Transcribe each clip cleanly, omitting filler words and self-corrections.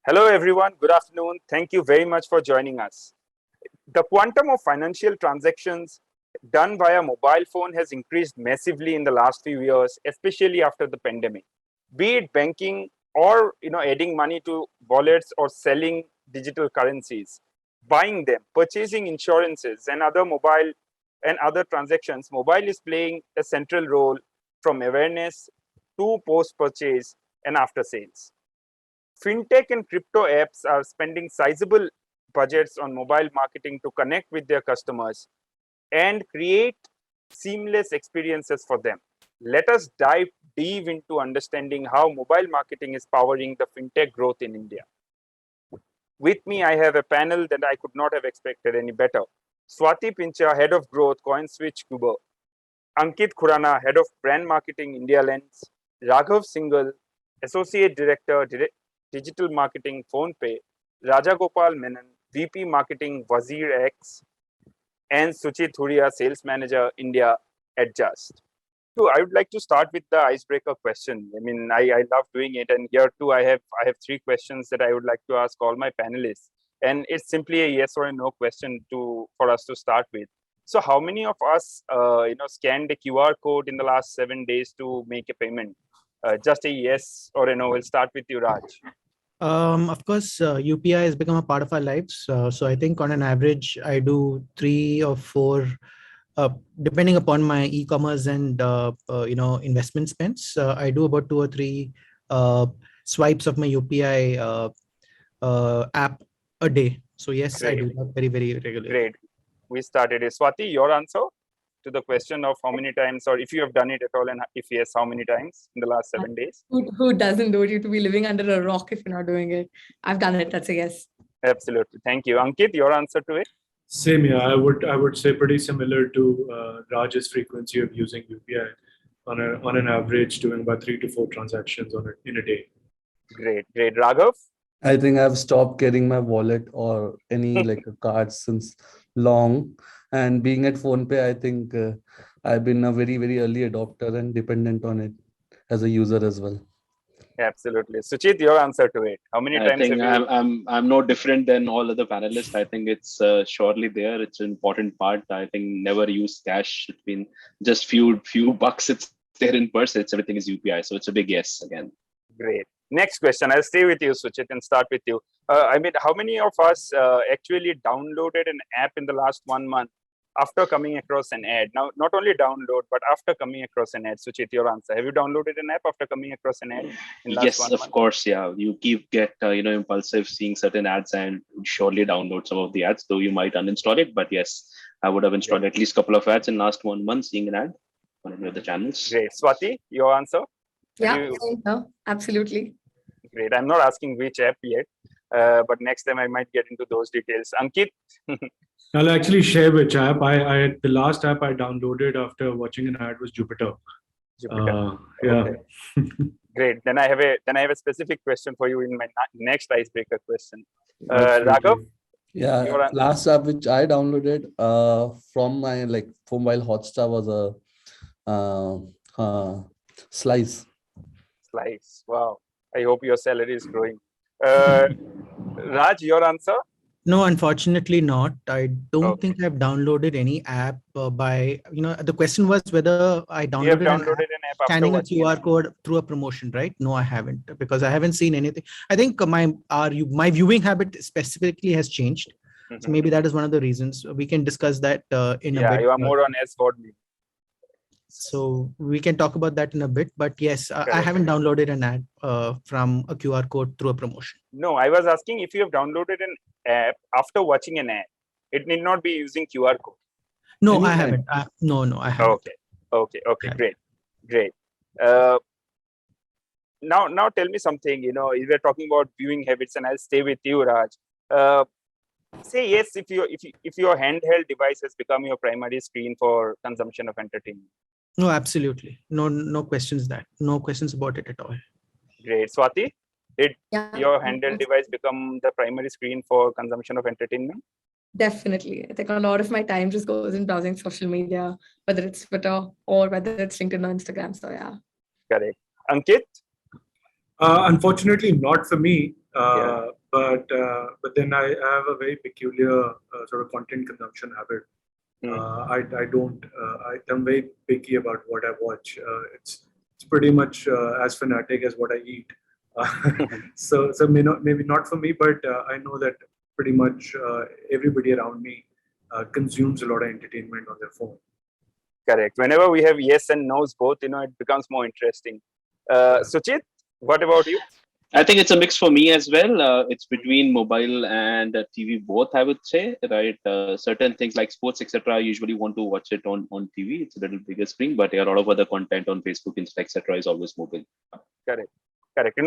Hello, everyone. Good afternoon. Thank you very much for joining us. The quantum of financial transactions done via mobile phone has increased massively in the last few years, especially after the pandemic. Be it banking or adding money to wallets or selling digital currencies, buying them, purchasing insurances and other transactions, mobile is playing a central role from awareness to post-purchase and after sales. Fintech and crypto apps are spending sizable budgets on mobile marketing to connect with their customers and create seamless experiences for them. Let us dive deep into understanding how mobile marketing is powering the fintech growth in India. With me, I have a panel that I could not have expected any better. Swati Pincha, Head of Growth, CoinSwitch Kuber. Ankit Khurana, Head of Brand Marketing, India Lens. Raghav Singhal, Associate Director, Digital Marketing, PhonePe. Rajagopal Menon, VP Marketing, Wazir X. And Suchit Huria, Sales Manager, India at Just. So I would like to start with the icebreaker question. I mean, I love doing it, and here too I have three questions that I would like to ask all my panelists, and it's simply a yes or a no question for us to start with. So, how many of us scanned a QR code in the last 7 days to make a payment? Just a yes or a no. We'll start with you, Raj. Of course, UPI has become a part of our lives. So I think on an average, I do 3 or 4, depending upon my e-commerce and investment spends. I do about 2 or 3 swipes of my UPI app a day. So yes, Great. I do that very, very regularly. Great. We started it. Swati, your answer to the question of how many times, or if you have done it at all, and if yes, how many times in the last 7 days? Who doesn't do it? You have to be living under a rock if you're not doing it. I've done it. That's a yes. Absolutely. Thank you. Ankit, your answer to it? Same, yeah. I would say pretty similar to Raj's frequency of using UPI on an average, doing about 3 to 4 transactions in a day. Great. Raghav? I think I've stopped carrying my wallet or any like a card since long. And being at PhonePe, I think I've been a very, very early adopter and dependent on it as a user as well. Absolutely. Suchit, your answer to it. How many times I think have you... I'm no different than all other panelists. I think it's surely there. It's an important part. I think never use cash. It's been just few bucks. It's there in purse. Everything is UPI. So it's a big yes again. Great. Next question. I'll stay with you, Suchit, and start with you. I mean, how many of us actually downloaded an app in the last 1 month after coming across an ad? Now, not only download, but after coming across an ad. Suchit, your answer. Have you downloaded an app after coming across an ad in last yes, 1 of month? course. Yeah. You get impulsive seeing certain ads and surely download some of the ads, though you might uninstall it. But yes, I would have installed at least a couple of ads in last 1 month seeing an ad on any of the channels. Great. Swati, your answer? Yeah, absolutely. Great. I'm not asking which app yet, but next time I might get into those details. Ankit? I'll actually share which app. The last app I downloaded after watching an ad was Jupiter. Jupiter. Yeah. Okay. Great. Then I have a specific question for you in my next icebreaker question. Raghav? Yeah, last app which I downloaded from my phone while Hotstar was a Slice. Slice. Wow. I hope your salary is growing. Raj, your answer? No, unfortunately not. I don't think I've downloaded any app the question was whether I downloaded an app scanning a QR code through a promotion, right? No, I haven't, because I haven't seen anything. I think my viewing habit specifically has changed. Mm-hmm. So maybe that is one of the reasons. We can discuss that in a bit. Yeah, you are more on SVOD. So we can talk about that in a bit, but yes, I haven't downloaded an ad from a QR code through a promotion. No, I was asking if you have downloaded an app after watching an ad. It need not be using QR code. No, I haven't. No, I haven't. Okay, great. Now tell me something. You were talking about viewing habits, and I'll stay with you, Raj. Say yes if your handheld device has become your primary screen for consumption of entertainment. No, absolutely. No questions no questions about it at all. Great. Swati, did your handheld device become the primary screen for consumption of entertainment? Definitely. I think a lot of my time just goes in browsing social media, whether it's Twitter or whether it's LinkedIn or Instagram. So yeah. Correct. Ankit? Unfortunately, not for me. but then I have a very peculiar sort of content consumption habit. I don't. I'm very picky about what I watch. It's pretty much as fanatic as what I eat. So maybe not for me, but I know that pretty much everybody around me consumes a lot of entertainment on their phone. Correct. Whenever we have yes and no's both, it becomes more interesting. Suchit, what about you? I think it's a mix for me as well. It's between mobile and TV both, I would say, right? Certain things like sports, etc. I usually want to watch it on TV. It's a little bigger screen, but a lot of other content on Facebook, Insta, etc. is always mobile. Correct.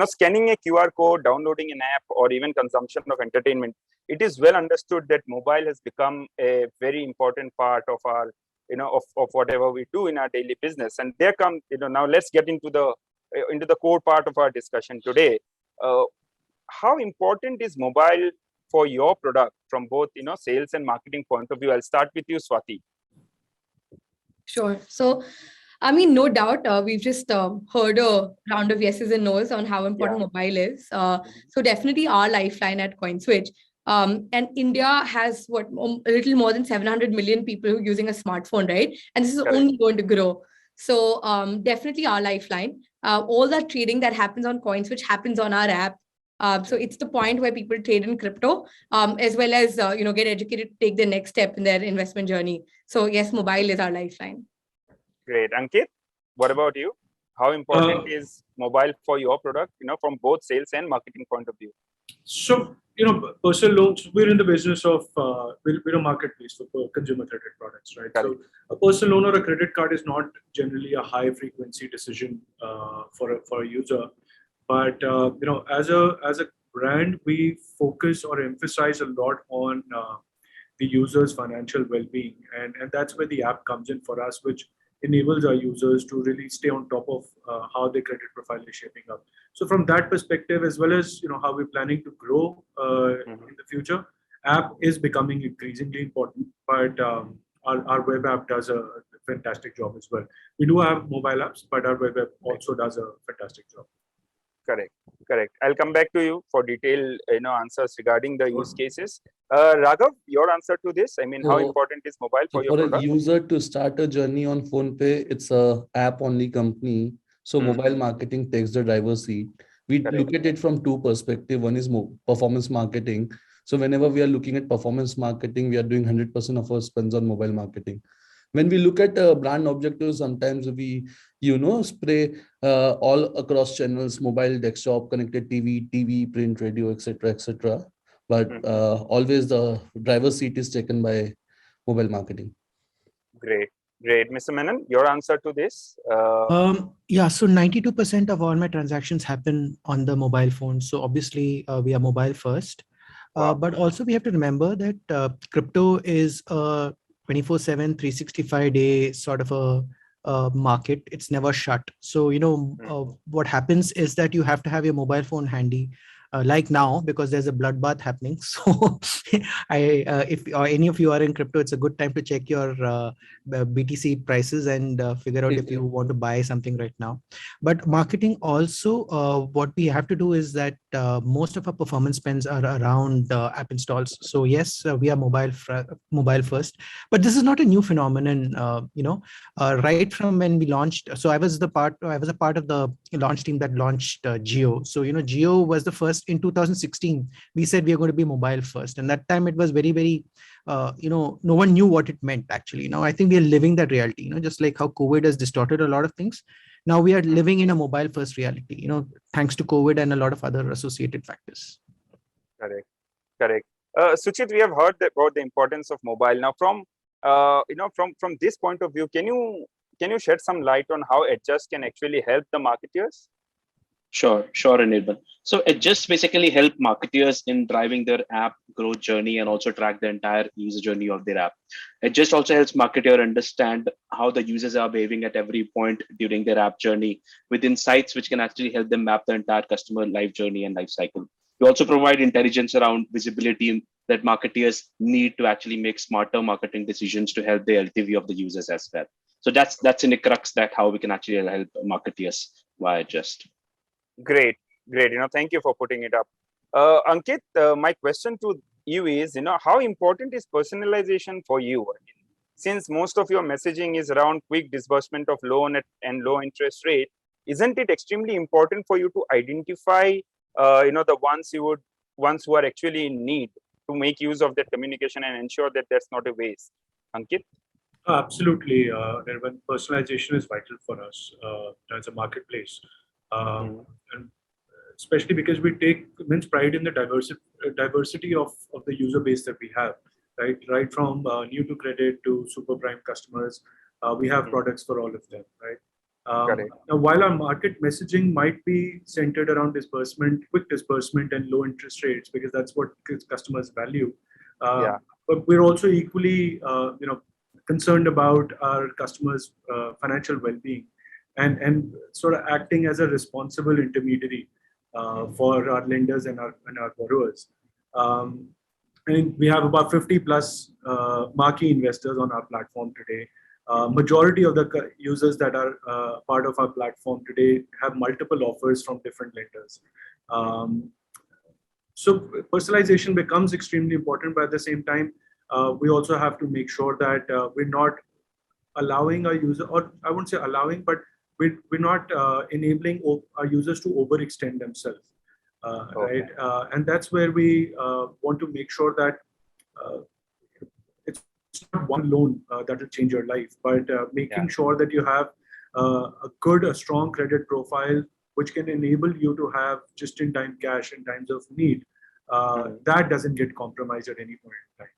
Scanning a QR code, downloading an app, or even consumption of entertainment, it is well understood that mobile has become a very important part of our, of whatever we do in our daily business. And there come, now let's get into the core part of our discussion today. How important is mobile for your product from both, sales and marketing point of view? I'll start with you, Swati. Sure. So, I mean, no doubt, we've just heard a round of yeses and nos on how important mobile is. So definitely our lifeline at CoinSwitch. And India has a little more than 700 million people using a smartphone, right? And this is only going to grow. So definitely our lifeline. All that trading that happens on CoinSwitch happens on our app. So it's the point where people trade in crypto, as well as get educated to take the next step in their investment journey. So yes, mobile is our lifeline. Great. Ankit, what about you? How important is mobile for your product, from both sales and marketing point of view? So, personal loans, we're in the business of, we're a marketplace for consumer credit products, right? Correct. So a personal loan or a credit card is not generally a high frequency decision for a user. But, as a brand, we focus or emphasize a lot on the user's financial well-being. And that's where the app comes in for us, which enables our users to really stay on top of how their credit profile is shaping up. So from that perspective, as well as how we're planning to grow in the future, app is becoming increasingly important. But our web app does a fantastic job as well. We do have mobile apps, but our web app also does a fantastic job. Correct. I'll come back to you for detailed answers regarding the use cases. Raghav, your answer to this? I mean, how important is mobile for your product? For a user to start a journey on PhonePe, it's a app-only company. So mobile marketing takes the driver's seat. We look at it from two perspectives. One is performance marketing. So whenever we are looking at performance marketing, we are doing 100% of our spends on mobile marketing. When we look at brand objectives, sometimes we, spray all across channels, mobile, desktop, connected TV, print, radio, etc. But always the driver's seat is taken by mobile marketing. Great. Mr. Menon, your answer to this? So 92% of all my transactions happen on the mobile phone. So obviously we are mobile first. Wow. But also we have to remember that crypto is a 24/7, 365-day sort of a market. It's never shut. So, what happens is that you have to have your mobile phone handy. Like now, because there's a bloodbath happening. So if any of you are in crypto, it's a good time to check your BTC prices and figure out if you want to buy something right now. But marketing also, what we have to do is that most of our performance spends are around app installs. So yes, we are mobile first, but this is not a new phenomenon. Right from when we launched. So I was a part of the launch team that launched Geo. So Geo was the first. In 2016, we said we are going to be mobile first. And that time it was very, very, no one knew what it meant actually. Now I think we are living that reality, just like how COVID has distorted a lot of things. Now we are living in a mobile first reality, thanks to COVID and a lot of other associated factors. Correct. Suchit, we have heard about the importance of mobile. Now from this point of view, can you shed some light on how Adjust can actually help the marketers? Sure, Anirban. So it just basically help marketers in driving their app growth journey and also track the entire user journey of their app. It just also helps marketer understand how the users are behaving at every point during their app journey with insights which can actually help them map the entire customer life journey and life cycle. We also provide intelligence around visibility that marketers need to actually make smarter marketing decisions to help the LTV of the users as well. So that's in the crux that how we can actually help marketers via Adjust. Great. Thank you for putting it up. Ankit, my question to you is, how important is personalization for you? I mean, since most of your messaging is around quick disbursement of loan and low interest rate, isn't it extremely important for you to identify, the ones who are actually in need, to make use of that communication and ensure that that's not a waste? Ankit? Absolutely, Nirvan. Personalization is vital for us as a marketplace, and especially because we take immense pride in the diversity of the user base that we have. Right from new to credit to super prime customers, we have products for all of them. Right. Now, while our market messaging might be centered around disbursement, quick disbursement, and low interest rates, because that's what customers value, but we're also equally, concerned about our customers' financial well-being, and sort of acting as a responsible intermediary for our lenders and our borrowers. And we have about 50 plus marquee investors on our platform today. Majority of the users that are part of our platform today have multiple offers from different lenders. So personalization becomes extremely important, but at the same time, we also have to make sure that we're not allowing our user, or I wouldn't say allowing, but we're not enabling our users to overextend themselves. Right, and that's where we want to make sure that it's not one loan that will change your life, but making sure that you have a strong credit profile, which can enable you to have just-in-time cash in times of need. That doesn't get compromised at any point in time.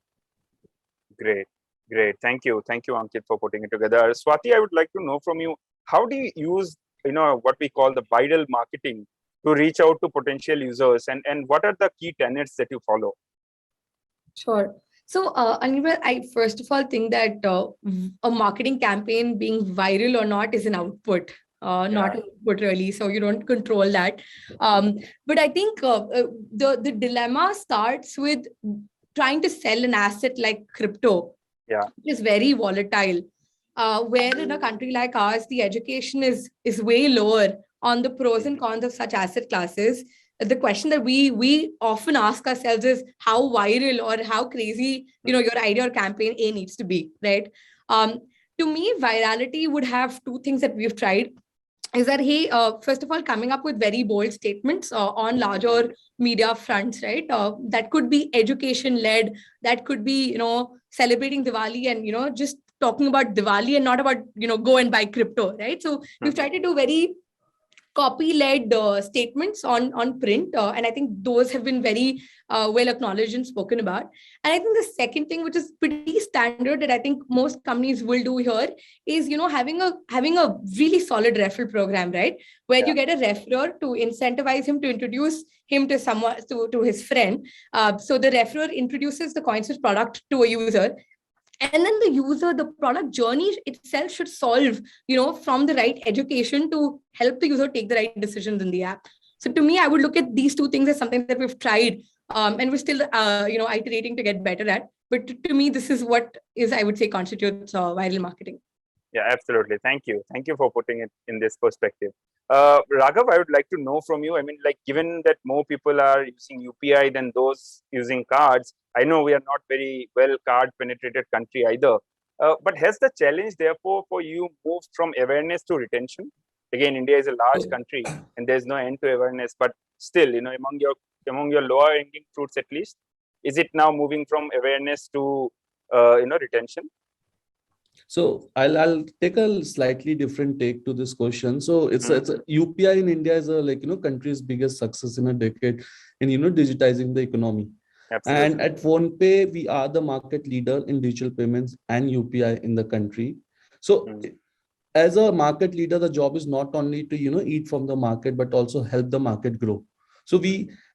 Great. Thank you, Ankit, for putting it together. Swati, I would like to know from you, how do you use, what we call the viral marketing to reach out to potential users, and what are the key tenets that you follow? Sure. So, Anirban, I first of all think that a marketing campaign being viral or not is an output, not an input really. So you don't control that. But I think the dilemma starts with trying to sell an asset like crypto, which is very volatile. Where in a country like ours, the education is way lower on the pros and cons of such asset classes. The question that we often ask ourselves is how viral or how crazy, your idea or campaign A needs to be, right? To me, virality would have two things that we've tried. Is that, hey, first of all, coming up with very bold statements on larger media fronts, right? That could be education-led, that could be, celebrating Diwali and, just talking about Diwali and not about, go and buy crypto, right? So we've tried to do very copy-led statements on print, and I think those have been very well acknowledged and spoken about. And I think the second thing, which is pretty standard that I think most companies will do here, is having a really solid referral program, right? Where you get a referrer to incentivize him to introduce him to someone, to his friend. So the referrer introduces the CoinSwitch product to a user. And then the product journey itself should solve, from the right education to help the user take the right decisions in the app. So to me, I would look at these two things as something that we've tried and we're still, iterating to get better at. But to me, this is what I would say, constitutes viral marketing. Yeah, absolutely. Thank you for putting it in this perspective. Raghav, I would like to know from you, given that more people are using UPI than those using cards, I know we are not very well card penetrated country either, but has the challenge therefore for you moved from awareness to retention? Again, India is a large country and there's no end to awareness, but still, among your lower hanging fruits at least, is it now moving from awareness to retention? So I'll take a slightly different take to this question. So it's a UPI in India is country's biggest success in a decade in digitizing the economy. Absolutely. And at PhonePe, we are the market leader in digital payments and UPI in the country. So as a market leader, the job is not only to eat from the market, but also help the market grow. So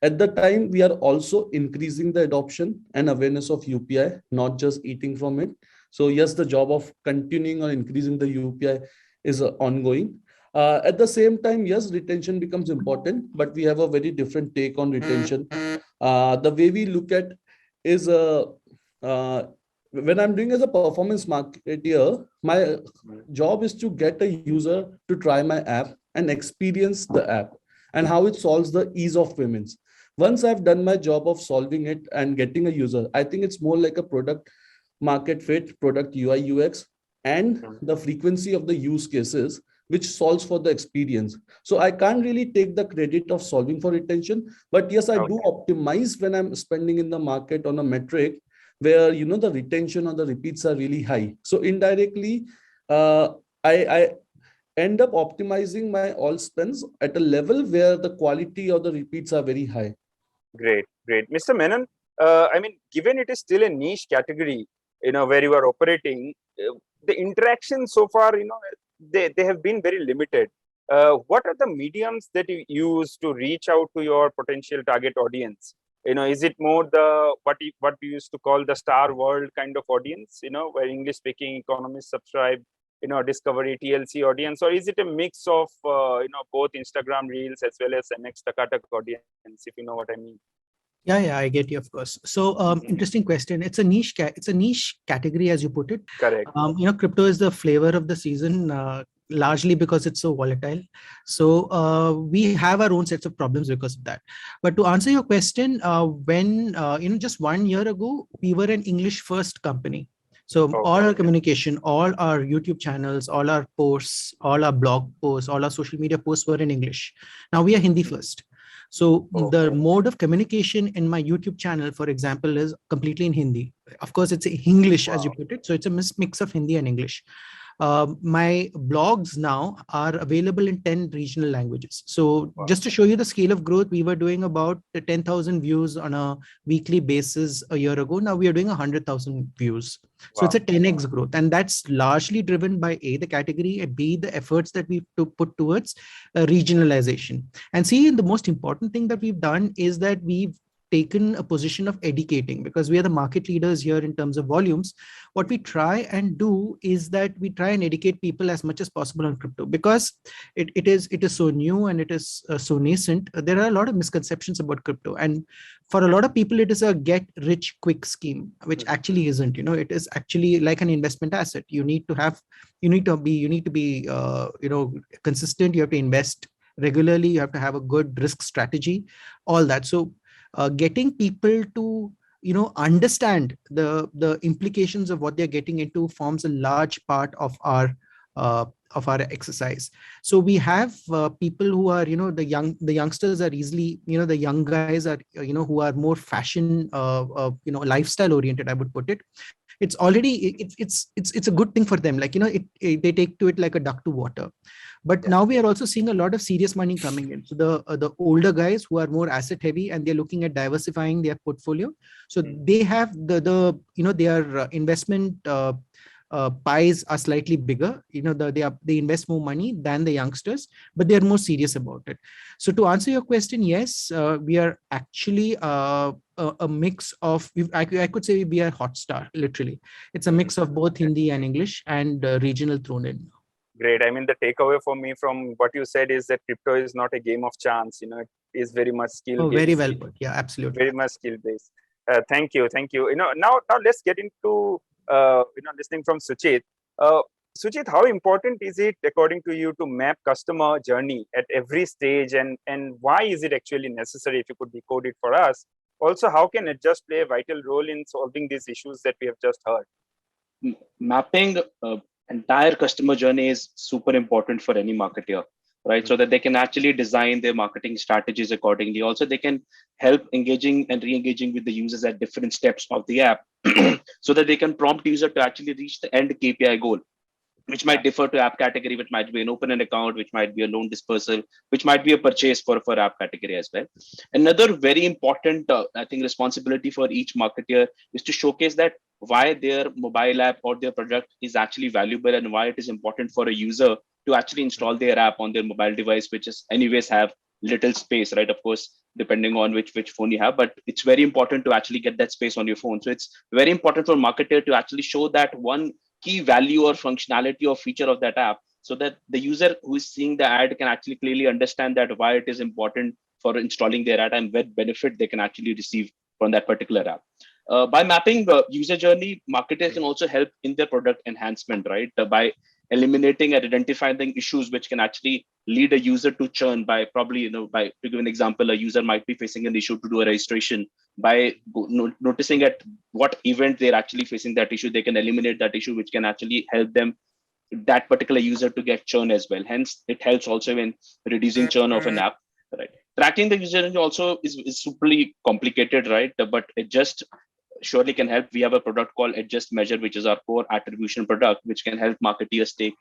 at the time, we are also increasing the adoption and awareness of UPI, not just eating from it. So yes, the job of continuing or increasing the UPI is ongoing. At the same time, yes, retention becomes important, but we have a very different take on retention. The way we look at is when I'm doing as a performance marketer, my job is to get a user to try my app and experience the app and how it solves the ease of payments. Once I've done my job of solving it and getting a user, I think it's more like a product market fit, product UI UX, and the frequency of the use cases which solves for the experience. So I can't really take the credit of solving for retention, but yes, I do optimize when I'm spending in the market on a metric where the retention or the repeats are really high. So indirectly, I end up optimizing my all spends at a level where the quality or the repeats are very high. Great, great. Mr. Menon, I mean, given it is still a niche category, where you are operating, the interactions so far, they have been very limited. What are the mediums that you use to reach out to your potential target audience? Is it more the what we used to call the star world kind of audience, where English speaking economists subscribe, Discovery TLC audience, or is it a mix of both Instagram Reels as well as MX Takatak audience, if you know what I mean? Yeah, I get you, of course. So, interesting question. It's a niche category, as you put it. Correct. Crypto is the flavor of the season, largely because it's so volatile. So we have our own sets of problems because of that. But to answer your question, when just 1 year ago, we were an English first company. So all our communication, all our YouTube channels, all our posts, all our blog posts, all our social media posts were in English. Now we are Hindi first. So the mode of communication in my YouTube channel, for example, is completely in Hindi. Of course, it's English, as you put it. So it's a mix of Hindi and English. My blogs now are available in 10 regional languages. So just to show you the scale of growth, we were doing about 10,000 views on a weekly basis a year ago. Now we are doing 100,000 views. So it's a 10x growth. And that's largely driven by A, the category, and B, the efforts that we've put towards regionalization. And C, the most important thing that we've done is that we've taken a position of educating, because we are the market leaders here in terms of volumes. What we try and do is that we try and educate people as much as possible on crypto, because it is so new and it is so nascent. There are a lot of misconceptions about crypto, and for a lot of people it is a get rich quick scheme, which actually isn't. It is actually like an investment asset. You need to be consistent. You have to invest regularly. You have to have a good risk strategy, all that. So getting people to understand the implications of what they're getting into forms a large part of our exercise. So we have people who are the youngsters are easily the young guys are who are more fashion lifestyle oriented, I would put it. It's already it's a good thing for them, like they take to it like a duck to water. But now we are also seeing a lot of serious money coming in. So the older guys who are more asset heavy and they're looking at diversifying their portfolio. So they have their investment pies are slightly bigger. They invest more money than the youngsters, but they're more serious about it. So to answer your question, yes, we are actually a mix of, I could say we are Hotstar, literally. It's a mix of both Hindi and English and regional thrown in. Great. I mean, the takeaway for me from what you said is that crypto is not a game of chance. It is very much skill-based. Very well put. Yeah, absolutely. Very much skill-based. Thank you. Now let's get into listening from Suchit. Suchit, how important is it, according to you, to map customer journey at every stage, and why is it actually necessary? If you could decode it for us. Also, how can it just play a vital role in solving these issues that we have just heard? Mapping entire customer journey is super important for any marketer, right? So that they can actually design their marketing strategies accordingly. Also, they can help engaging and re-engaging with the users at different steps of the app so that they can prompt user to actually reach the end KPI goal, which might differ to app category, which might be an open an account, which might be a loan dispersal, which might be a purchase for app category as well. Another very important, I think, responsibility for each marketer is to showcase that why their mobile app or their product is actually valuable and why it is important for a user to actually install their app on their mobile device, which is anyways have little space, right? Of course, depending on which phone you have, but it's very important to actually get that space on your phone. So it's very important for a marketer to actually show that one key value or functionality or feature of that app, so that the user who is seeing the ad can actually clearly understand that why it is important for installing their ad and what benefit they can actually receive from that particular app. By mapping the user journey, marketers can also help in their product enhancement, right? By eliminating and identifying the issues which can actually lead a user to churn by probably, by, to give an example, a user might be facing an issue to do a registration. By noticing at what event they're actually facing that issue, they can eliminate that issue, which can actually help them, that particular user, to get churn as well. Hence, it helps also in reducing churn of an app, right? Tracking the user journey also is superly complicated, right? But it just surely can help. We have a product called Adjust Measure, which is our core attribution product, which can help marketeers take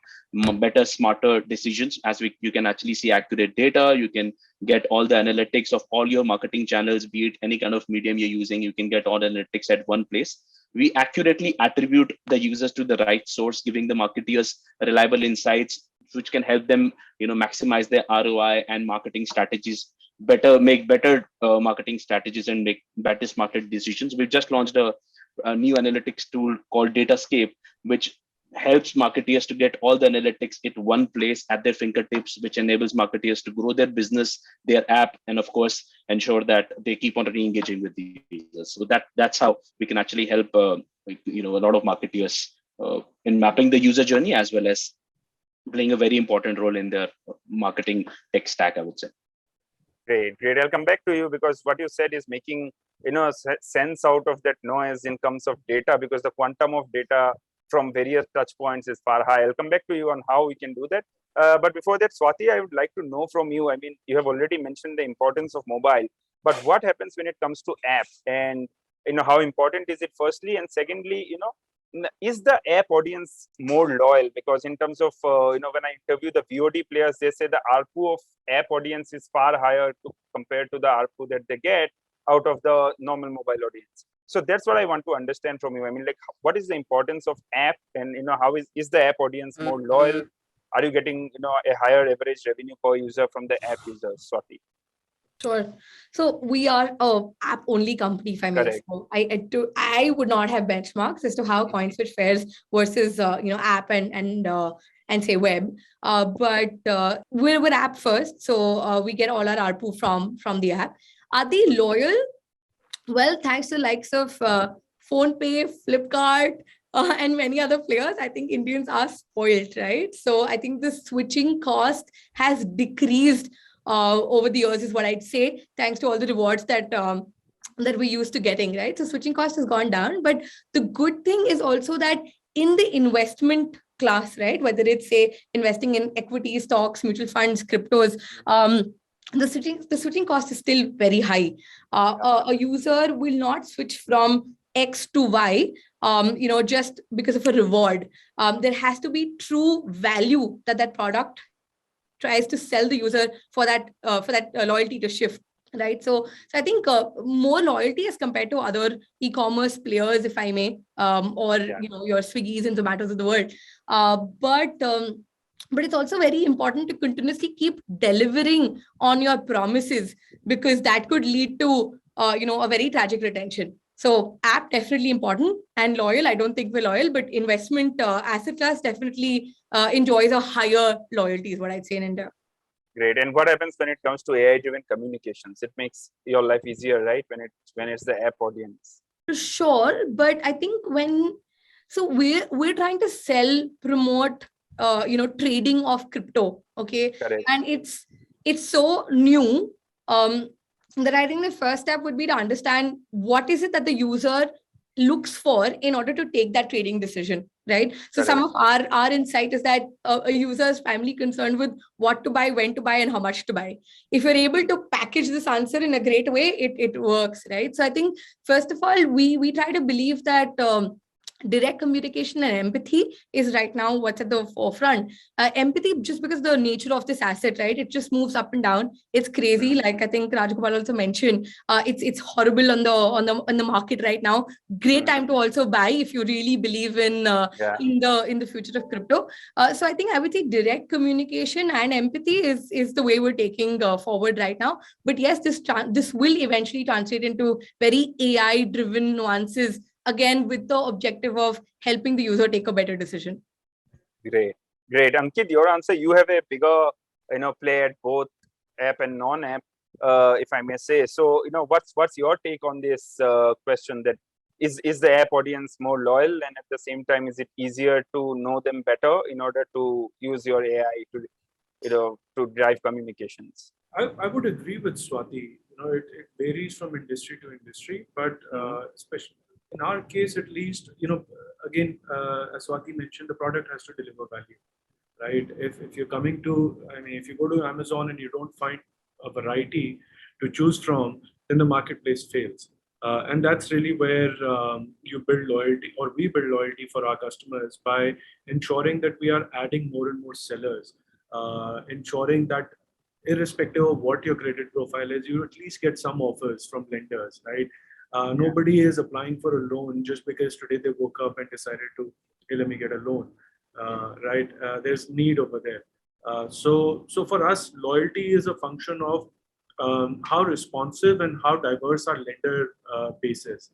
better, smarter decisions. As you can actually see accurate data, you can get all the analytics of all your marketing channels, be it any kind of medium you're using. You can get all the analytics at one place. We accurately attribute the users to the right source, giving the marketeers reliable insights, which can help them, maximize their ROI and marketing strategies make better marketing strategies and make better, smarter decisions. We've just launched a new analytics tool called Datascape, which helps marketeers to get all the analytics at one place at their fingertips, which enables marketeers to grow their business, their app, and of course ensure that they keep on re-engaging with the users. So that's how we can actually help a lot of marketeers in mapping the user journey, as well as playing a very important role in their marketing tech stack, I would say. Great. I'll come back to you, because what you said is making sense out of that noise in terms of data, because the quantum of data from various touch points is far high. I'll come back to you on how we can do that. But before that, Swati, I would like to know from you. I mean, you have already mentioned the importance of mobile, but what happens when it comes to app, and how important is it? Firstly, and secondly, is the app audience more loyal? Because in terms of when I interview the VOD players, they say the ARPU of app audience is far higher compared to the ARPU that they get out of the normal mobile audience. So that's what I want to understand from you. I mean, like, what is the importance of app, and how is the app audience more loyal? Are you getting a higher average revenue per user from the app users, Swati? Sure. So we are a app only company, if I may. Correct. So I would not have benchmarks as to how CoinSwitch fares versus app and say web. But we're app first, so we get all our ARPU from the app. Are they loyal? Well, thanks to the likes of PhonePe, Flipkart, and many other players, I think Indians are spoiled, right? So I think the switching cost has decreased over the years, is what I'd say, thanks to all the rewards that we're used to getting, right? So switching cost has gone down. But the good thing is also that in the investment class, right, whether it's, say, investing in equity, stocks, mutual funds, cryptos, the switching cost is still very high. A user will not switch from X to Y, just because of a reward. There has to be true value that product tries to sell the user for that loyalty to shift, right? So I think more loyalty as compared to other e-commerce players, if I may, your Swiggies and Zomatos of the world. But it's also very important to continuously keep delivering on your promises, because that could lead to a very tragic retention. So app definitely important, and loyal, I don't think we're loyal, but investment asset class definitely enjoys a higher loyalty, is what I'd say in India. Great. And what happens when it comes to AI-driven communications? It makes your life easier, right? When it's the app audience. Sure, but I think we're trying to promote trading of crypto, okay? Correct. And it's so new that I think the first step would be to understand what is it that the user looks for in order to take that trading decision, right? So some of our insight is that a user is primarily concerned with what to buy, when to buy, and how much to buy. If you're able to package this answer in a great way, it works, right? So I think, first of all, we try to believe that direct communication and empathy is right now what's at the forefront. Empathy, just because the nature of this asset, right? It just moves up and down. It's crazy. Like I think Rajgopal also mentioned, it's horrible on the market right now. Great time to also buy if you really believe in the future of crypto. So I think I would say direct communication and empathy is the way we're taking forward right now. But yes, this will eventually translate into very AI driven nuances, again, with the objective of helping the user take a better decision. Great. Ankit, your answer, you have a bigger, play at both app and non-app, if I may say. So, what's your take on this question, that is the app audience more loyal, and at the same time, is it easier to know them better in order to use your AI to drive communications? I would agree with Swati. It varies from industry to industry, but especially in our case, at least, again, as Swati mentioned, the product has to deliver value, right? If you're coming to, if you go to Amazon and you don't find a variety to choose from, then the marketplace fails. And that's really where you build loyalty, or we build loyalty for our customers by ensuring that we are adding more and more sellers, ensuring that irrespective of what your credit profile is, you at least get some offers from lenders, right? Nobody is applying for a loan just because today they woke up and decided to, hey, let me get a loan, right? There's need over there. So for us, loyalty is a function of how responsive and how diverse our lender base is,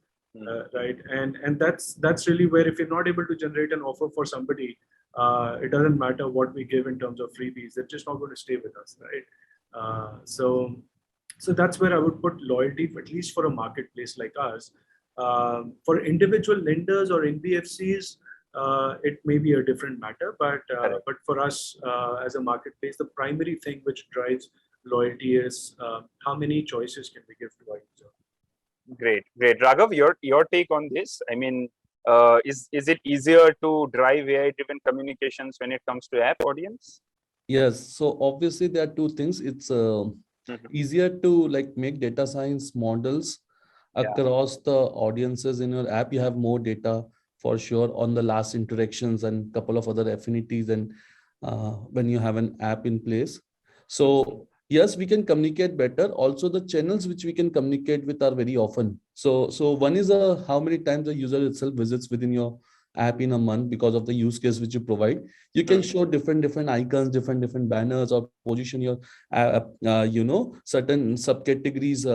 right? And that's really where, if you're not able to generate an offer for somebody, it doesn't matter what we give in terms of freebies; they're just not going to stay with us, right? So that's where I would put loyalty, at least for a marketplace like us. For individual lenders or NBFCs, it may be a different matter, but for us as a marketplace, the primary thing which drives loyalty is how many choices can we give to our user. Great. Raghav, your take on this? I mean, is it easier to drive AI-driven communications when it comes to app audience? Yes. So obviously there are two things. It's easier to make data science models across the audiences in your app. You have more data for sure on the last interactions and couple of other affinities, and when you have an app in place. So yes, we can communicate better. Also, the channels which we can communicate with are very often. So one is how many times the user itself visits within your app in a month because of the use case which you provide. You can show different icons, different banners, or position your certain subcategories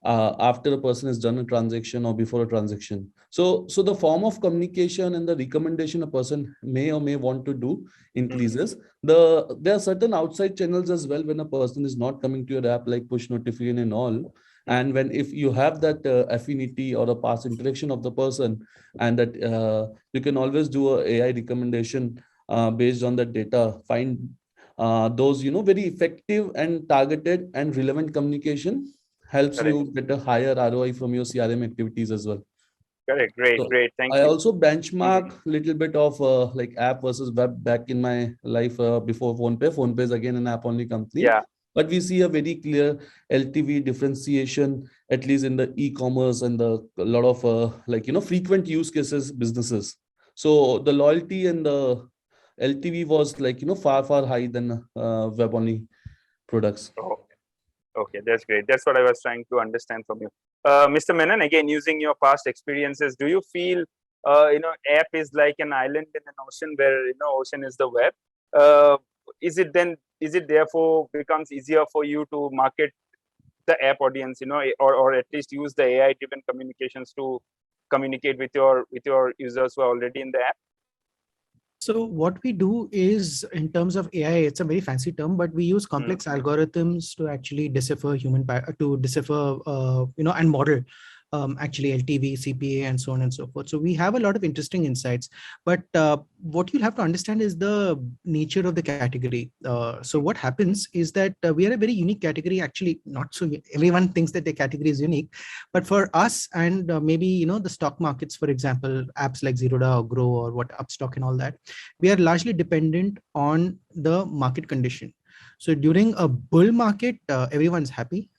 after a person has done a transaction or before a transaction. So the form of communication and the recommendation a person may or may want to do increases. There are certain outside channels as well when a person is not coming to your app, like push notification and all. And if you have that affinity or a past interaction of the person, and that you can always do a AI recommendation based on that data, find those very effective and targeted and relevant communication helps you get a higher ROI from your CRM activities as well. Correct. Great. Thank you. I also benchmark a little bit of app versus web back in my life before PhonePe. PhonePe is again an app-only company. Yeah. But we see a very clear LTV differentiation, at least in the e-commerce and a lot of frequent use cases businesses. So the loyalty and the LTV was far high than web-only products. Okay, that's great. That's what I was trying to understand from you. Mr. Menon, again, using your past experiences, do you feel, app is like an island in an ocean where, ocean is the web? Is it therefore becomes easier for you to market the app audience, or at least use the AI-driven communications to communicate with your users who are already in the app? So what we do is, in terms of AI, it's a very fancy term, but we use complex algorithms to actually decipher and model actually LTV, CPA, and so on and so forth. So we have a lot of interesting insights, but what you'll have to understand is the nature of the category. So what happens is that we are a very unique category. Actually, not so everyone thinks that the category is unique, but for us and maybe the stock markets, for example, apps like Zerodha or Grow or what Upstock and all that, we are largely dependent on the market condition. So during a bull market, everyone's happy.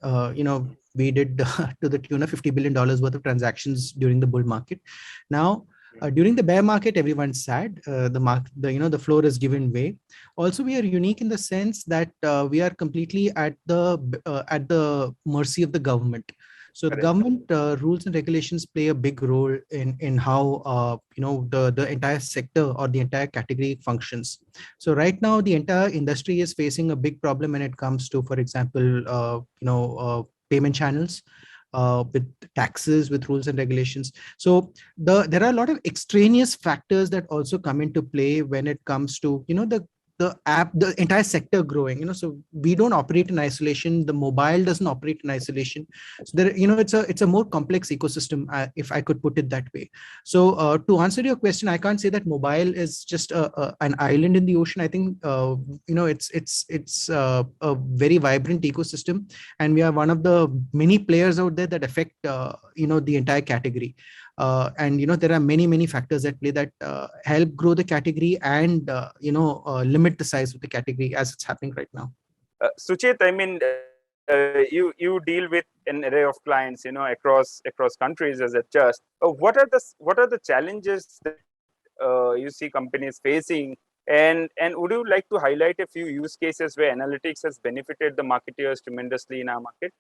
We did to the tune of $50 billion worth of transactions during the bull market. Now, during the bear market, everyone's sad. The floor is given way. Also, we are unique in the sense that we are completely at the mercy of the government. So the government rules and regulations play a big role in how the entire sector or the entire category functions. So right now, the entire industry is facing a big problem when it comes to, for example, payment channels, with taxes, with rules and regulations. So there are a lot of extraneous factors that also come into play when it comes to the the entire sector growing. So we don't operate in isolation. The mobile doesn't operate in isolation. So there, it's a more complex ecosystem, if I could put it that way. So to answer your question, I can't say that mobile is just an island in the ocean. I think it's a very vibrant ecosystem, and we are one of the many players out there that affect the entire category. And there are many factors at play that help grow the category and limit the size of the category as it's happening right now. Suchit, I mean, you deal with an array of clients, across countries as a just. What are the challenges that you see companies facing? And would you like to highlight a few use cases where analytics has benefited the marketers tremendously in our market?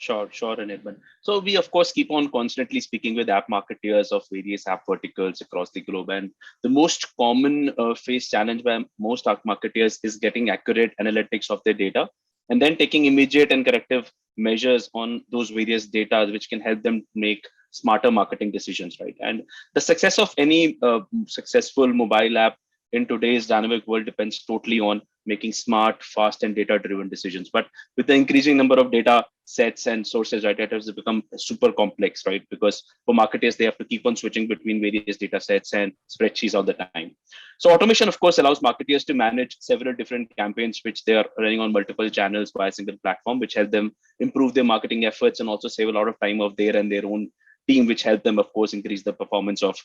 Sure, Anirban. So we, of course, keep on constantly speaking with app marketeers of various app verticals across the globe. And the most common faced challenge by most app marketeers is getting accurate analytics of their data and then taking immediate and corrective measures on those various data, which can help them make smarter marketing decisions, right? And the success of any successful mobile app in today's dynamic world depends totally on making smart, fast, and data-driven decisions. But with the increasing number of data sets and sources, right, it has become super complex, right? Because for marketers, they have to keep on switching between various data sets and spreadsheets all the time. So automation, of course, allows marketers to manage several different campaigns, which they are running on multiple channels via a single platform, which help them improve their marketing efforts and also save a lot of time of their and their own team, which help them, of course, increase the performance of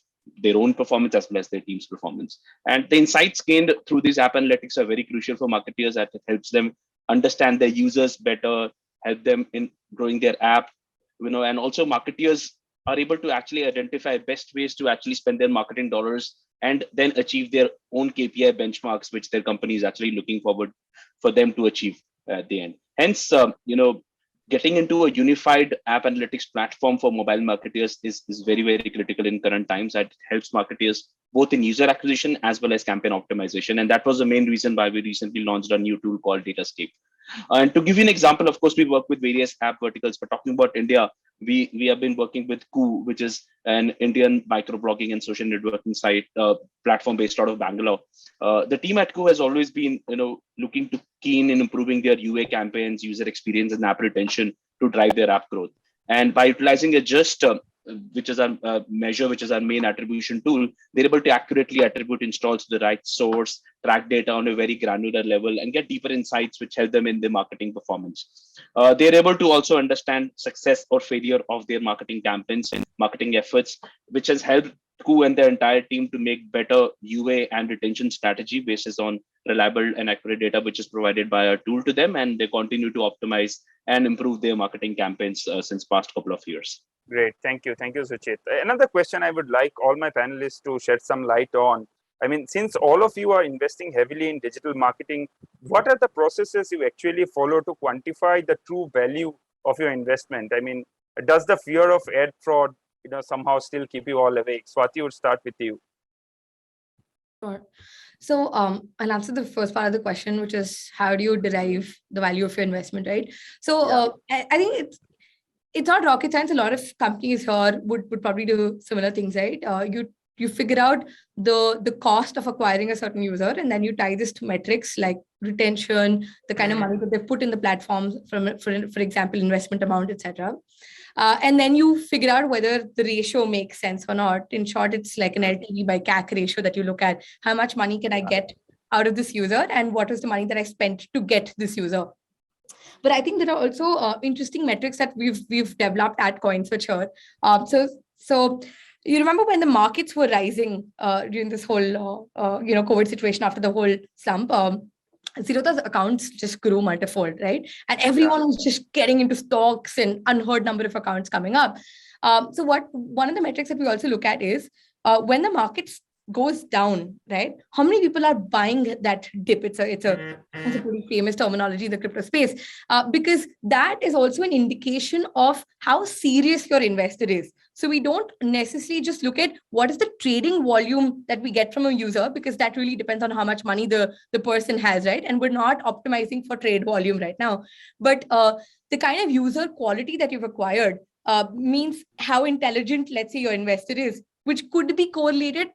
their own performance as well as their team's performance. And the insights gained through these app analytics are very crucial for marketers, as it helps them understand their users better, help them in growing their app, and also marketers are able to actually identify best ways to actually spend their marketing dollars and then achieve their own KPI benchmarks, which their company is actually looking forward for them to achieve at the end. Hence, getting into a unified app analytics platform for mobile marketers is very critical in current times. That helps marketers both in user acquisition as well as campaign optimization. And that was the main reason why we recently launched a new tool called Datascape. And to give you an example, of course, we work with various app verticals. But talking about India, we have been working with Koo, which is an Indian microblogging and social networking site platform based out of Bangalore. The team at Koo has always been, looking to keen in improving their UA campaigns, user experience, and app retention to drive their app growth. And by utilizing a just which is our measure, which is our main attribution tool, they're able to accurately attribute installs to the right source, track data on a very granular level, and get deeper insights which help them in their marketing performance. They're able to also understand success or failure of their marketing campaigns and marketing efforts, which has helped Koo and their entire team to make better UA and retention strategy based on reliable and accurate data, which is provided by a tool to them, and they continue to optimize and improve their marketing campaigns since past couple of years. Great, thank you, Suchit. Another question I would like all my panelists to shed some light on. I mean, since all of you are investing heavily in digital marketing, what are the processes you actually follow to quantify the true value of your investment? I mean, does the fear of ad fraud, somehow still keep you all awake? Swati, would start with you. Sure. So I'll answer the first part of the question, which is how do you derive the value of your investment, right? So I think it's not rocket science. A lot of companies here would probably do similar things, right? You figure out the cost of acquiring a certain user, and then you tie this to metrics like retention, the kind of money that they put in the platforms, for example, investment amount, etc. And then you figure out whether the ratio makes sense or not. In short, it's like an LTV by CAC ratio that you look at. How much money can I get out of this user, and what was the money that I spent to get this user? But I think there are also interesting metrics that we've developed at CoinSwitch here. So you remember when the markets were rising during this whole COVID situation, after the whole slump, Zerodha's accounts just grew multifold, right? And everyone was just getting into stocks and unheard number of accounts coming up. So one of the metrics that we also look at is when the markets goes down, right? How many people are buying that dip? It's a pretty famous terminology in the crypto space, because that is also an indication of how serious your investor is. So we don't necessarily just look at what is the trading volume that we get from a user, because that really depends on how much money the person has, right? And we're not optimizing for trade volume right now. But the kind of user quality that you've acquired means how intelligent, let's say, your investor is, which could be correlated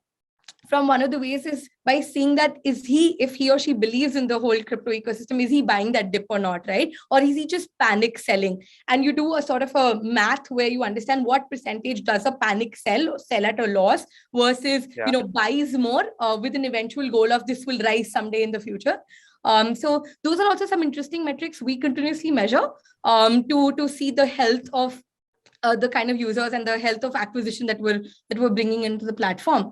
from one of the ways is by seeing that if he or she believes in the whole crypto ecosystem, is he buying that dip or not, right? Or is he just panic selling? And you do a sort of a math where you understand what percentage does a panic sell at a loss versus, buys more with an eventual goal of this will rise someday in the future. So those are also some interesting metrics we continuously measure to see the health of the kind of users and the health of acquisition that we're bringing into the platform.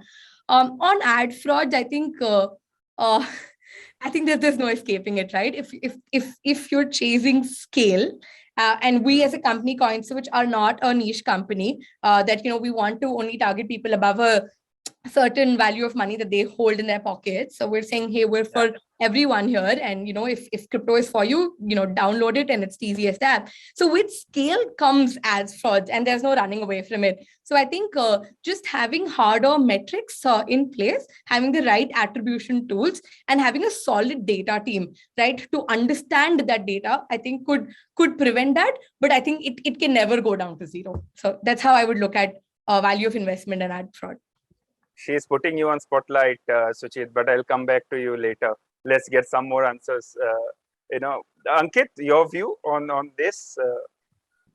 On ad frauds, I think I think that there's no escaping it, right? If you're chasing scale, and we as a company, CoinSwitch, are not a niche company that we want to only target people above a certain value of money that they hold in their pockets. So we're saying, hey, we're for everyone here, and if crypto is for you, download it, and it's the easiest app. So with scale comes ads frauds, and there's no running away from it. So I think just having harder metrics in place, having the right attribution tools, and having a solid data team, right, to understand that data, I think could prevent that. But I think it can never go down to zero. So that's how I would look at value of investment and ad fraud. She's putting you on spotlight, Suchit, but I'll come back to you later. Let's get some more answers. Ankit, your view on this?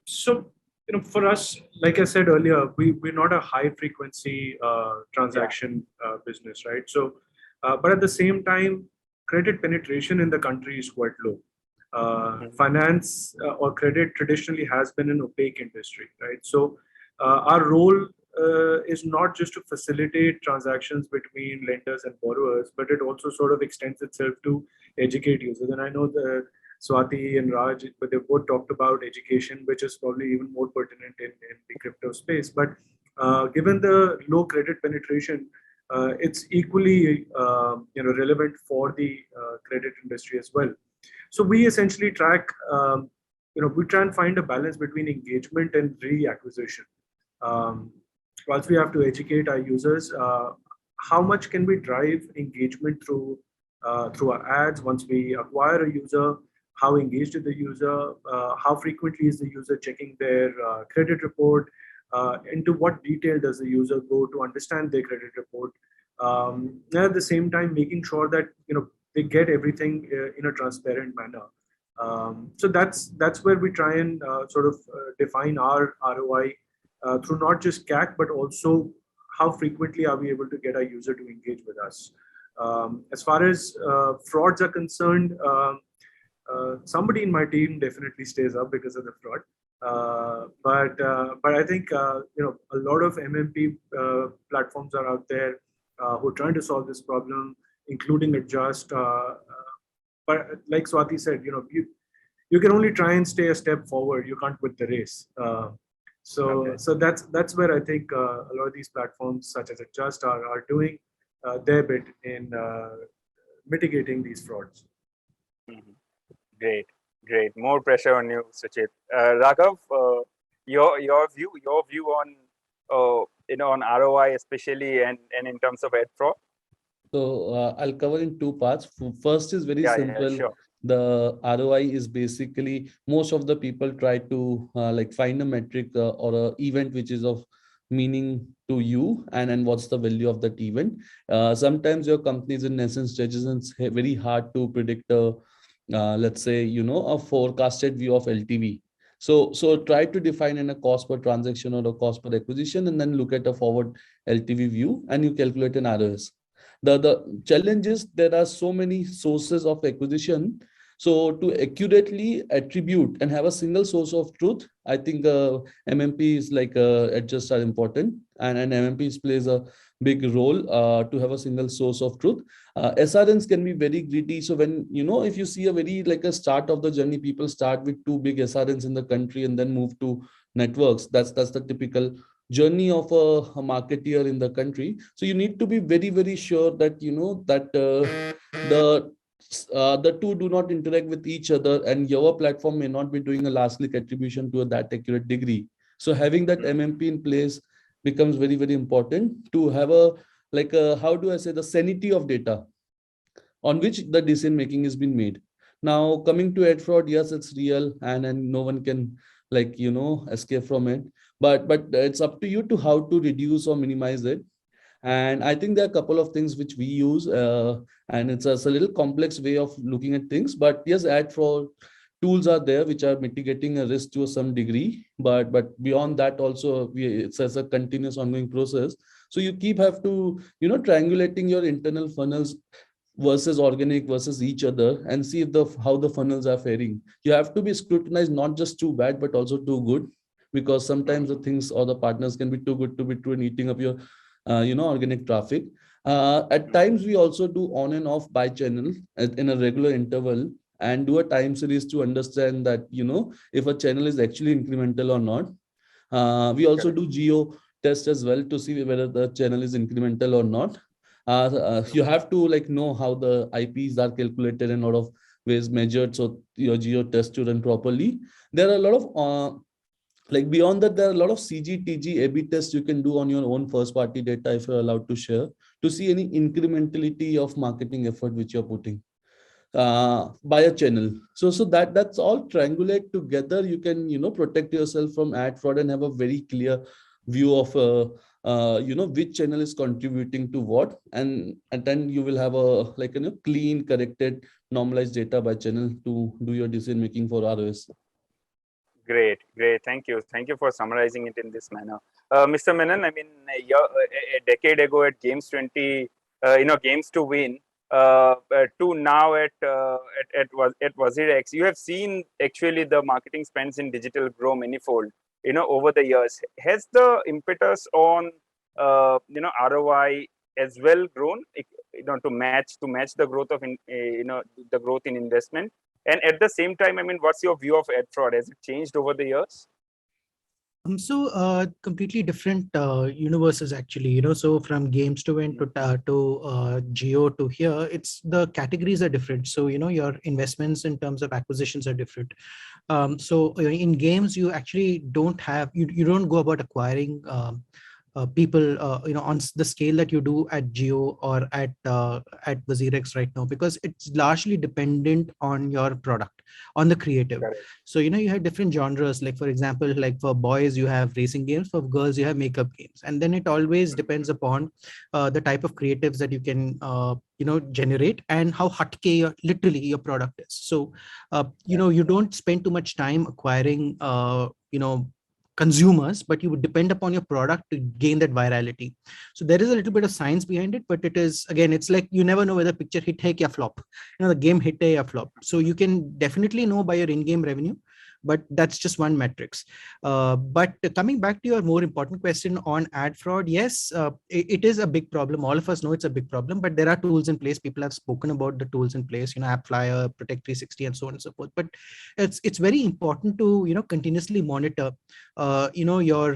So, for us, like I said earlier, we're not a high frequency transaction business, right? So, but at the same time, credit penetration in the country is quite low. Finance or credit traditionally has been an opaque industry, right? So, our role is not just to facilitate transactions between lenders and borrowers, but it also sort of extends itself to educate users. And I know that Swati and Raj, but they both talked about education, which is probably even more pertinent in the crypto space. But given the low credit penetration, it's equally relevant for the credit industry as well. So we essentially track, we try and find a balance between engagement and reacquisition. Once we have to educate our users, how much can we drive engagement through our ads once we acquire a user? How engaged is the user? How frequently is the user checking their credit report? Into what detail does the user go to understand their credit report? And at the same time, making sure that they get everything in a transparent manner. So that's where we try and sort of define our ROI. Through not just CAC, but also how frequently are we able to get our user to engage with us. As far as frauds are concerned, somebody in my team definitely stays up because of the fraud. But I think a lot of MMP platforms are out there who are trying to solve this problem, including Adjust. But like Swati said, you can only try and stay a step forward. You can't quit the race. So that's where I think a lot of these platforms, such as Adjust, are doing their bit in mitigating these frauds. Great. More pressure on you, Suchit. Raghav, your view on on ROI especially, and in terms of ad fraud. So I'll cover in two parts. First is very simple. Yeah, sure. The ROI is basically, most of the people try to find a metric or a event which is of meaning to you, and what's the value of that event. Sometimes your company is in nascent stages and it's very hard to predict let's say a forecasted view of LTV. So try to define in a cost per transaction or a cost per acquisition, and then look at a forward LTV view, and you calculate an ROS. The challenge is there are so many sources of acquisition. So to accurately attribute and have a single source of truth, I think MMPs like Adjust are important, and MMPs plays a big role to have a single source of truth. SRNs can be very greedy. So when, if you see a very a start of the journey, people start with two big SRNs in the country and then move to networks. That's the typical journey of a marketeer in the country. So you need to be very, very sure that the two do not interact with each other, and your platform may not be doing a last click attribution to that accurate degree. So having that MMP in place becomes very, very important to have a how do I say, the sanity of data on which the decision making is being made. Now coming to ad fraud, yes, it's real, and no one can escape from it. But it's up to you to how to reduce or minimize it. And I think there are a couple of things which we use, and it's a little complex way of looking at things. But yes, ad fraud tools are there which are mitigating a risk to some degree. But beyond that, also it's as a continuous ongoing process. So you have to triangulating your internal funnels versus organic versus each other and see if how the funnels are faring. You have to be scrutinized, not just too bad but also too good, because sometimes the things or the partners can be too good to be true and eating up your organic traffic. At times we also do on and off by channel in a regular interval, and do a time series to understand that if a channel is actually incremental or not. We also do geo test as well to see whether the channel is incremental or not. You have to know how the IPs are calculated in a lot of ways measured, so your geo test to run properly. There are a lot of beyond that, there are a lot of CG, A/B tests you can do on your own first party data if you're allowed to share, to see any incrementality of marketing effort which you're putting by a channel. So that's all triangulate together. You can protect yourself from ad fraud and have a very clear view of which channel is contributing to what, and then you will have a clean, corrected, normalized data by channel to do your decision making for ROS. Great. Thank you for summarizing it in this manner. Mr. Menon, I mean, a decade ago at Games 20, Games to Win, to now at WazirX, you have seen actually the marketing spends in digital grow manifold, over the years. Has the impetus on, ROI as well grown, to match the growth of, the growth in investment? And at the same time, I mean, what's your view of ad fraud? Has it changed over the years? So completely different universes actually, so from games to win to geo to here, it's the categories are different. So, your investments in terms of acquisitions are different. So in games, you actually don't have, you don't go about acquiring people, on the scale that you do at Geo or at WazirX right now, because it's largely dependent on your product, on the creative. Correct. So, you have different genres, like for example, like for boys, you have racing games, for girls, you have makeup games. And then it always depends upon the type of creatives that you can, generate, and how hotke literally your product is. So, you don't spend too much time acquiring, consumers, but you would depend upon your product to gain that virality. So there is a little bit of science behind it, but it is, again, it's like you never know whether picture hit hai kya flop, the game hit hai ya flop. So you can definitely know by your in-game revenue, but that's just one metrics. But coming back to your more important question on ad fraud, yes, it is a big problem. All of us know it's a big problem, but there are tools in place. People have spoken about the tools in place, AppFlyer, Protect 360, and so on and so forth. But it's very important to continuously monitor, your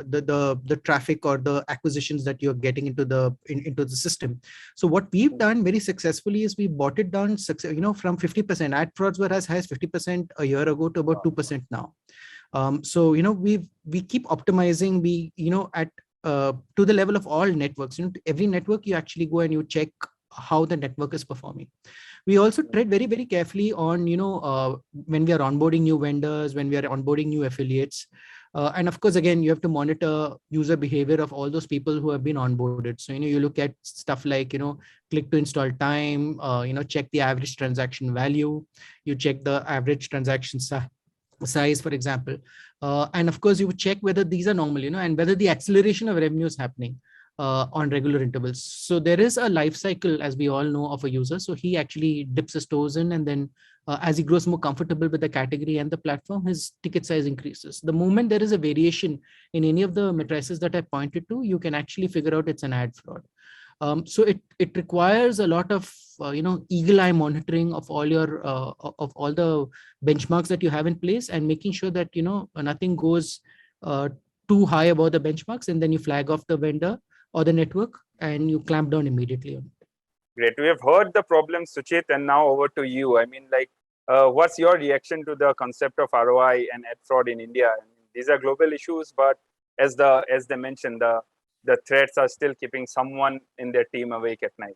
the traffic or the acquisitions that you're getting into the system. So what we've done very successfully is we brought it down, from 50%. Ad frauds were as high as 50% a year ago to about 2% now. So we keep optimizing. We at to the level of all networks. Every network you actually go and you check how the network is performing. We also tread very, very carefully on when we are onboarding new vendors, when we are onboarding new affiliates. And of course, again, you have to monitor user behavior of all those people who have been onboarded. So, you look at stuff like, click to install time, check the average transaction value, you check the average transaction size, for example. And of course, you would check whether these are normal, and whether the acceleration of revenue is happening on regular intervals. So there is a life cycle, as we all know, of a user. So he actually dips his toes in, and then as he grows more comfortable with the category and the platform, his ticket size increases. The moment there is a variation in any of the matrices that I pointed to, you can actually figure out it's an ad fraud. So it requires a lot of eagle eye monitoring of all your of all the benchmarks that you have in place, and making sure that nothing goes too high above the benchmarks, and then you flag off the vendor or the network and you clamp down immediately on it. Great. We have heard the problem, Suchit, and now over to you. I mean, what's your reaction to the concept of ROI and ad fraud in India? I mean, these are global issues, but as they mentioned, the threats are still keeping someone in their team awake at night.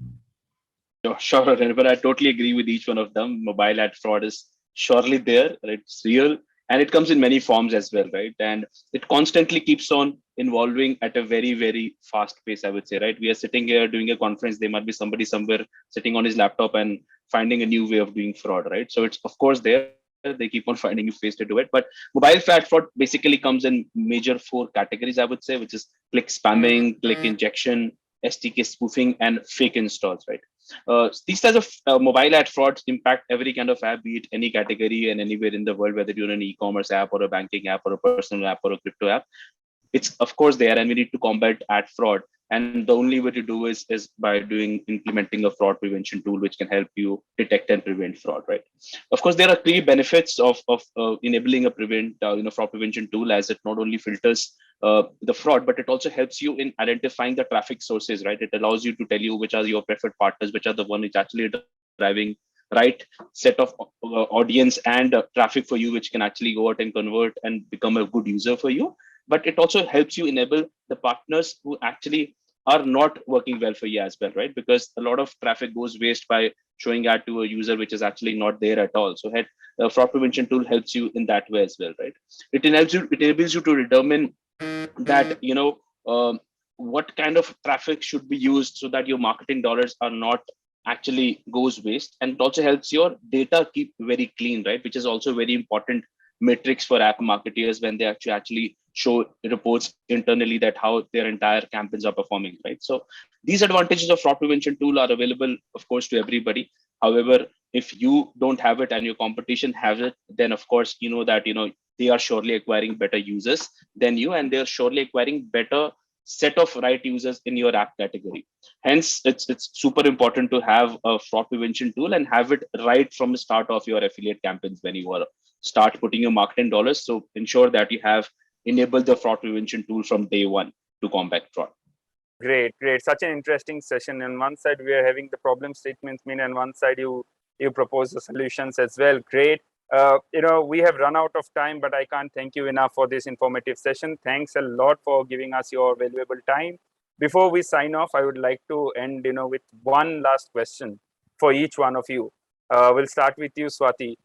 Sure, but I totally agree with each one of them. Mobile ad fraud is surely there. It's real. And it comes in many forms as well, right? And it constantly keeps on evolving at a very, very fast pace, I would say, right? We are sitting here doing a conference. There might be somebody somewhere sitting on his laptop and finding a new way of doing fraud, right? So it's of course there. They keep on finding new ways to do it. But mobile fat fraud basically comes in major 4 categories, I would say, which is click spamming, click injection, STK spoofing, and fake installs, right? These types of mobile ad frauds impact every kind of app, be it any category and anywhere in the world, whether you're an e-commerce app or a banking app or a personal app or a crypto app. It's of course there, and we need to combat ad fraud. And the only way to do is by implementing a fraud prevention tool, which can help you detect and prevent fraud, right? Of course, there are 3 benefits of enabling a fraud prevention tool, as it not only filters the fraud, but it also helps you in identifying the traffic sources, right? It allows you to tell you which are your preferred partners, which are the one which actually driving right set of audience and traffic for you, which can actually go out and convert and become a good user for you. But it also helps you enable the partners who actually are not working well for you as well, right? Because a lot of traffic goes waste by showing ad to a user which is actually not there at all. So the fraud prevention tool helps you in that way as well, right? It enables you to determine that what kind of traffic should be used so that your marketing dollars are not actually goes waste. And it also helps your data keep very clean, right? Which is also very important metrics for app marketers when they actually show reports internally that how their entire campaigns are performing, right? So these advantages of fraud prevention tool are available, of course, to everybody. However, if you don't have it and your competition has it, then of course you know that they are surely acquiring better users than you, and they are surely acquiring better set of right users in your app category. Hence, it's super important to have a fraud prevention tool and have it right from the start of your affiliate campaigns when you are start putting your marketing dollars. So ensure that you have enabled the fraud prevention tool from day one to combat fraud. Great. Such an interesting session. On one side, we are having the problem statements, and one side you propose the solutions as well. Great. We have run out of time, but I can't thank you enough for this informative session. Thanks a lot for giving us your valuable time. Before we sign off, I would like to end, with one last question for each one of you. We'll start with you, Swati.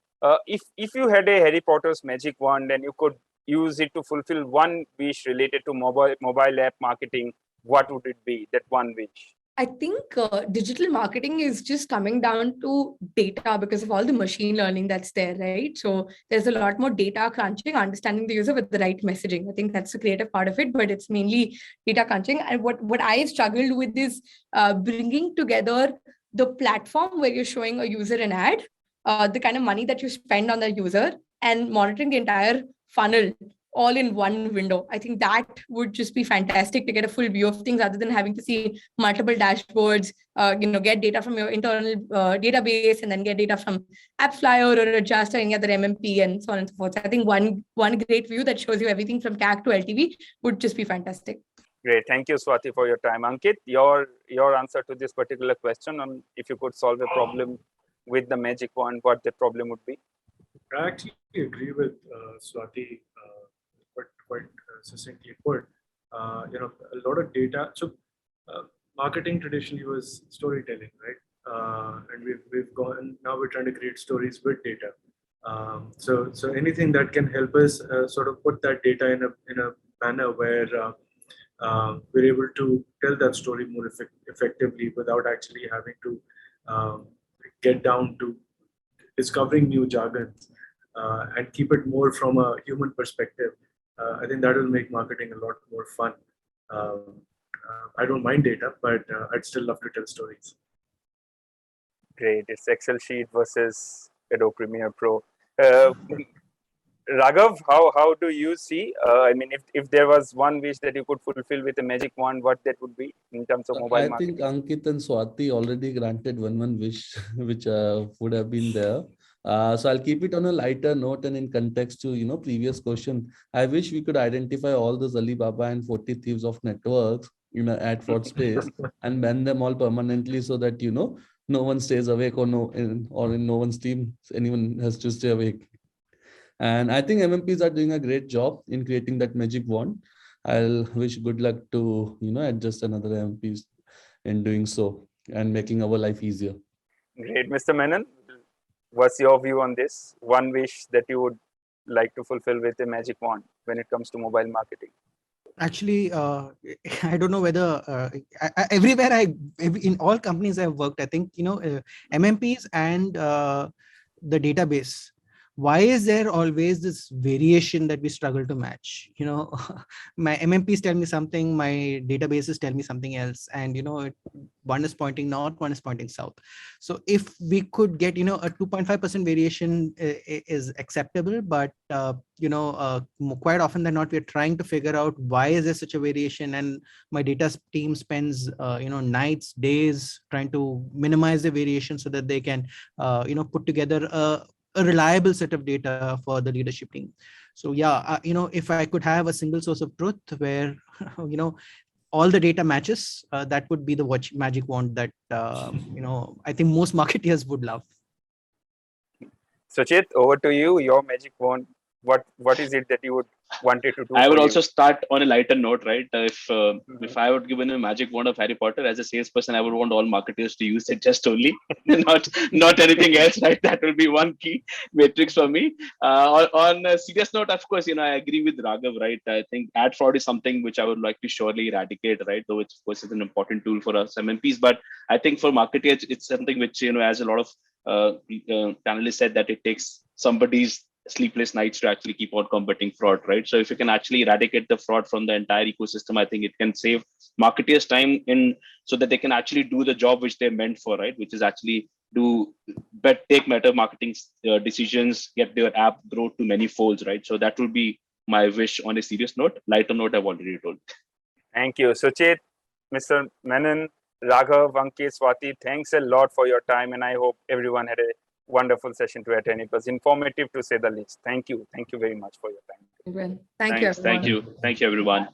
If you had a Harry Potter's magic wand and you could use it to fulfill one wish related to mobile app marketing, what would it be, that one wish? I think digital marketing is just coming down to data because of all the machine learning that's there, right? So there's a lot more data crunching, understanding the user with the right messaging. I think that's the creative part of it, but it's mainly data crunching. And what I struggled with is bringing together the platform where you're showing a user an ad, the kind of money that you spend on the user, and monitoring the entire funnel all in one window. I think that would just be fantastic to get a full view of things rather than having to see multiple dashboards, get data from your internal database and then get data from AppsFlyer or Adjust or any other MMP and so on and so forth. So I think one great view that shows you everything from CAC to LTV would just be fantastic. Great. Thank you, Swati, for your time. Ankit, your answer to this particular question on if you could solve a problem with the magic wand, what the problem would be? I actually agree with Swati, quite succinctly put. A lot of data. So marketing traditionally was storytelling, right? And we've gone, now we're trying to create stories with data. So anything that can help us sort of put that data in a manner where we're able to tell that story more effectively without actually having to get down to discovering new jargons and keep it more from a human perspective. I think that will make marketing a lot more fun. I don't mind data, but I'd still love to tell stories. Great. It's Excel sheet versus Adobe Premiere Pro. Raghav, how do you see? If there was one wish that you could fulfill with a magic wand, what that would be in terms of mobile marketing? I think Ankit and Swati already granted one wish, which would have been there. So I'll keep it on a lighter note and in context to previous question. I wish we could identify all those Alibaba and 40 thieves of networks ad fraud space and ban them all permanently so that no one stays awake or in no one's team anyone has to stay awake. And I think MMPs are doing a great job in creating that magic wand. I'll wish good luck to adjust another MMPs in doing so and making our life easier. Great, Mr. Menon. What's your view on this? One wish that you would like to fulfill with a magic wand when it comes to mobile marketing? Actually, I don't know whether everywhere in all companies I've worked, I think, MMPs and the database. Why is there always this variation that we struggle to match? My MMPs tell me something, my databases tell me something else, and one is pointing north, one is pointing south. So if we could get a 2.5% variation is acceptable, but quite often than not, we're trying to figure out why is there such a variation, and my data team spends nights, days trying to minimize the variation so that they can put together a reliable set of data for the leadership team. So yeah, if I could have a single source of truth where all the data matches, that would be the magic wand that I think most marketeers would love. Suchit, over to you. Your magic wand. What is it that you would wanted to do? I would also start on a lighter note, right? If I would given a magic wand of Harry Potter as a salesperson, I would want all marketers to use it just only, not anything else, right? That will be one key matrix for me. On a serious note, of course, I agree with Raghav, right? I think ad fraud is something which I would like to surely eradicate, right? Though it's, of course, is an important tool for us MMPs, but I think for marketers, it's something which, as a lot of panelists said, that it takes somebody's sleepless nights to actually keep on combating fraud, right? So if you can actually eradicate the fraud from the entire ecosystem, I think it can save marketers time so that they can actually do the job which they're meant for, right? Which is actually take better marketing decisions, get their app grow to many folds, right? So that will be my wish on a serious note. Lighter note, I've already told. Thank you, Suchit, Mr. Menon, Raghav, Ankit, Swati, thanks a lot for your time, and I hope everyone had a wonderful session to attend. It was informative to say the least. Thank you. Thank you very much for your time. Thank you, everyone. Thank you, everyone.